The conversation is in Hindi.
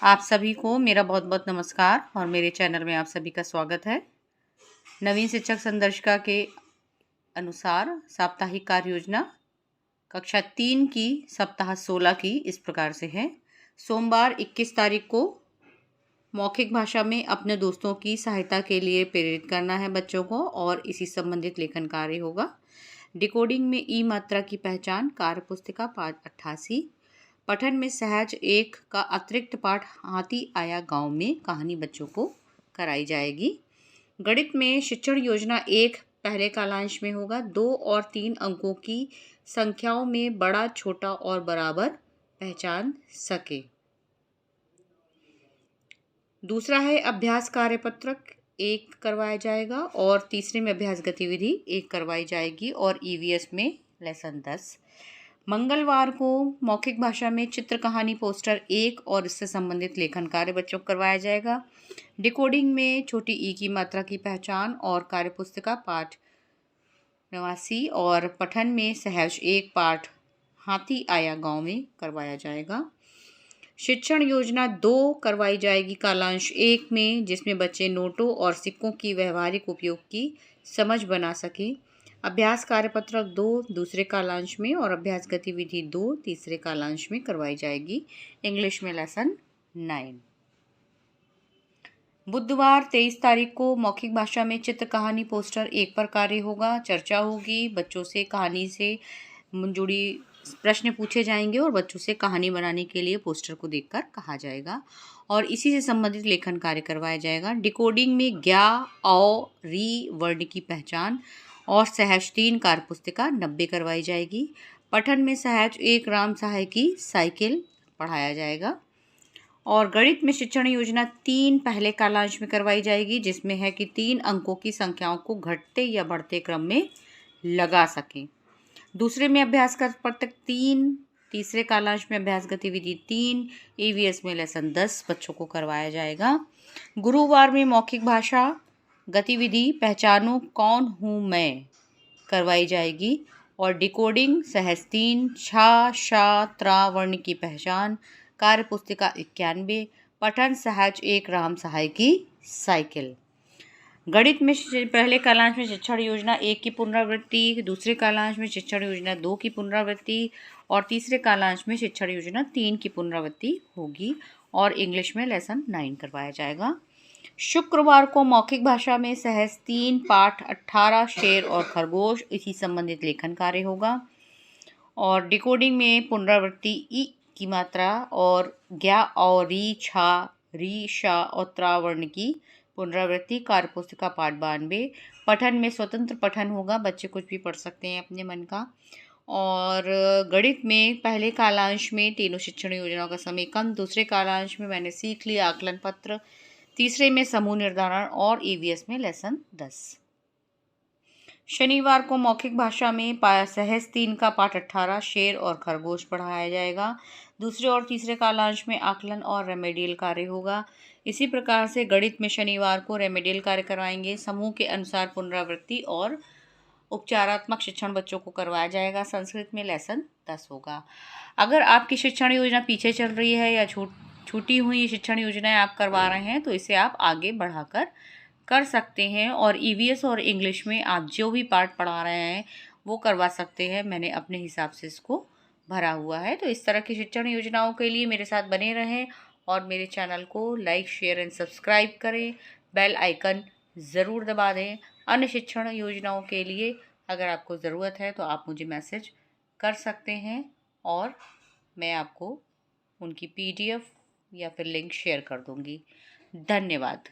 आप सभी को मेरा बहुत बहुत नमस्कार और मेरे चैनल में आप सभी का स्वागत है। नवीन शिक्षक संदर्शिका के अनुसार साप्ताहिक कार्य योजना कक्षा 3 की सप्ताह 16 की इस प्रकार से है। सोमवार 21 तारीख को मौखिक भाषा में अपने दोस्तों की सहायता के लिए प्रेरित करना है बच्चों को और इसी संबंधित लेखन कार्य होगा। डिकोडिंग में ई मात्रा की पहचान कार्य पुस्तिका पाठ 88। पठन में सहज 1 का अतिरिक्त पाठ हाथी आया गांव में कहानी बच्चों को कराई जाएगी। गणित में शिक्षण योजना 1 पहले कालांश में होगा। 2 और 3 अंकों की संख्याओं में बड़ा, छोटा और बराबर पहचान सके। दूसरा है अभ्यास कार्यपत्रक 1 करवाया जाएगा और तीसरे में अभ्यास गतिविधि 1 करवाई जाएगी और ईवीएस में लेसन 10। मंगलवार को मौखिक भाषा में चित्र कहानी पोस्टर 1 और इससे संबंधित लेखन कार्य बच्चों को करवाया जाएगा। डिकोडिंग में छोटी ई की मात्रा की पहचान और कार्यपुस्तिका पाठ 89 और पठन में सहज 1 पाठ हाथी आया गांव में करवाया जाएगा। शिक्षण योजना 2 करवाई जाएगी कालांश 1 में, जिसमें बच्चे नोटों और सिक्कों की व्यवहारिक उपयोग की समझ बना सकें। अभ्यास कार्यपत्रक 2 दूसरे कालांश में और अभ्यास गतिविधि 2 तीसरे कालांश में करवाई जाएगी। इंग्लिश में लेसन 9। बुधवार 23 तारीख को मौखिक भाषा में चित्र कहानी पोस्टर 1 पर कार्य होगा। चर्चा होगी, बच्चों से कहानी से जुड़ी प्रश्न पूछे जाएंगे और बच्चों से कहानी बनाने के लिए पोस्टर को देखकर कहा जाएगा और इसी से संबंधित लेखन कार्य करवाया जाएगा। डिकोडिंग में ग्या औ री वर्ण की पहचान और सहज 3 कार्य पुस्तिका 90 करवाई जाएगी। पठन में सहज 1 राम सहाय की साइकिल पढ़ाया जाएगा और गणित में शिक्षण योजना 3 पहले कालांश में करवाई जाएगी, जिसमें है कि 3 अंकों की संख्याओं को घटते या बढ़ते क्रम में लगा सकें। दूसरे में अभ्यास कार्यपत्रक 3, तीसरे कालांश में अभ्यास गतिविधि 3, ईवीएस में लेसन 10 बच्चों को करवाया जाएगा। गुरुवार में मौखिक भाषा गतिविधि पहचानो कौन हूँ मैं करवाई जाएगी और डिकोडिंग सहज 3 छा शा त्रा वर्ण की पहचान कार्य पुस्तिका 91 पठन सहज 1 राम सहाय की साइकिल। गणित में पहले कालांश में शिक्षण योजना 1 की पुनरावृत्ति, दूसरे कालांश में शिक्षण योजना 2 की पुनरावृत्ति और तीसरे कालांश में शिक्षण योजना 3 की पुनरावृत्ति होगी और इंग्लिश में लेसन 9 करवाया जाएगा। शुक्रवार को मौखिक भाषा में सहज 3 पाठ 18 शेर और खरगोश इसी संबंधित लेखन कार्य होगा और डिकोडिंग में पुनरावृत्ति ई की मात्रा और ग्या और री शा और त्रा वर्ण की पुनरावृत्ति कार्य पुस्तिका पाठ 92। पठन में स्वतंत्र पठन होगा, बच्चे कुछ भी पढ़ सकते हैं अपने मन का। और गणित में पहले कालांश में तीनों शिक्षण योजनाओं का समेकन, दूसरे कालांश में मैंने सीख लिया आकलन पत्र, तीसरे में समूह निर्धारण और ईवीएस में लेसन 10। शनिवार को मौखिक भाषा में सहज 3 का पाठ 18 शेर और खरगोश पढ़ाया जाएगा। दूसरे और तीसरे कालांश में आकलन और रेमेडियल कार्य होगा। इसी प्रकार से गणित में शनिवार को रेमेडियल कार्य करवाएंगे। समूह के अनुसार पुनरावृत्ति और उपचारात्मक शिक्षण बच्चों को करवाया जाएगा। संस्कृत में लेसन 10 होगा। अगर आपकी शिक्षण योजना पीछे चल रही है या छूटी हुई शिक्षण योजनाएं आप करवा रहे हैं तो इसे आप आगे बढ़ाकर कर सकते हैं और ईवीएस और इंग्लिश में आप जो भी पाठ पढ़ा रहे हैं वो करवा सकते हैं। मैंने अपने हिसाब से इसको भरा हुआ है। तो इस तरह की शिक्षण योजनाओं के लिए मेरे साथ बने रहें और मेरे चैनल को लाइक शेयर एंड सब्सक्राइब करें। बेल आइकन ज़रूर दबा दें। अन्य शिक्षण योजनाओं के लिए अगर आपको ज़रूरत है तो आप मुझे मैसेज कर सकते हैं और मैं आपको उनकी PDF या फिर लिंक शेयर कर दूँगी। धन्यवाद।